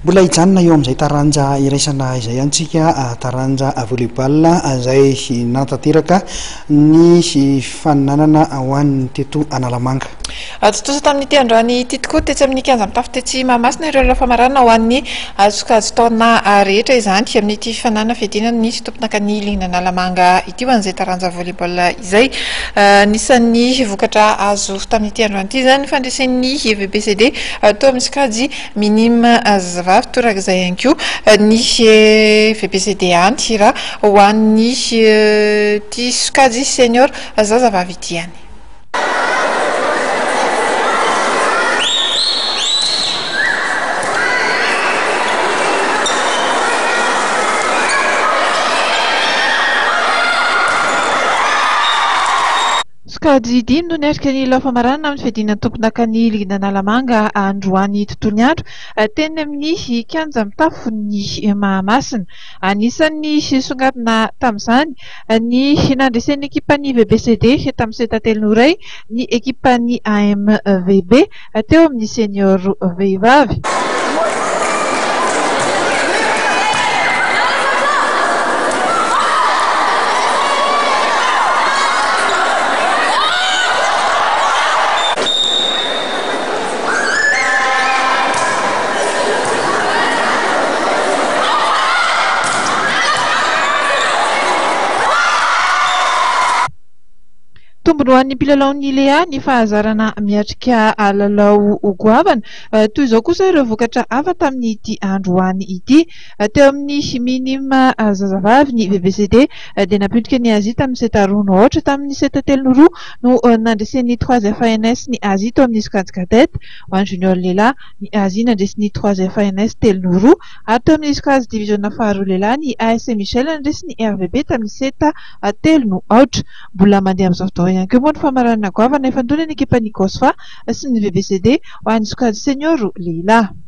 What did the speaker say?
mbola hijanona eo amin'izay taranja iraisana izay antsika taranja volleyball izay natateraka ny faninanana ho an'ny teto Analamanga. Totosa tamin'ity androany ity tokoa tetsy amin'ny kianja mitafy tetsy Mahamasina ireo lafamarana ho an'ny azokazo taona rehetra izany amin'ity fanana fiadinana ny tompona ny Ligna Analamanga ity ho an'izay taranja volleyball izay nisan'ny vokatra azo tamin'ity androany ity izany fandresen'ny VBCD tao amin'ny skady minime zazavavy torak'izay ihany koa ny VBCD antira ho an'ny ty skady senior zazavavy ity ihany. Skady dimy no niarika ny lafamarana amin'ny fiadinana tompon'akany Ligna Analamanga androany tontolo andro teny amin'ny kianja mitafy ny Mahamasina. Anisan'ny songadina tamin'izany ny nandresen'ny ekipan'ny VBCD tamin'ny setatelo noray ny ekipan'ny AMVB teo amin'ny senior vehivavy. Tombony ho an'ny mpilalao-ny Lea ny fahazarana miatrika lalao goavana toy izao kosa ireo vokatra hafa tamin'ity androany ity teo amin'ny minime zazavavy ny VBCD dia napindrika ny Azy tamin'ny seta roa ohatra tamin'ny seta telo roa no nandresen'ny 3 FANS ny Azy teo amin'ny skady cadette ho an'ny junior lehilahy ny Azy nandresen'ny 3 FANS telo roa ary teo amin'ny skady division faharoa lehilahy ny AS Michel nandresen'ny RVB tamin'ny seta telo ohatra. Mbola mandeha amin'izao fotoana ihany koa moa ny famaranana goavana efa ndona ny ekipan'ny Gosfa sy ny VBCD ho an'ny skady senior lehilahy.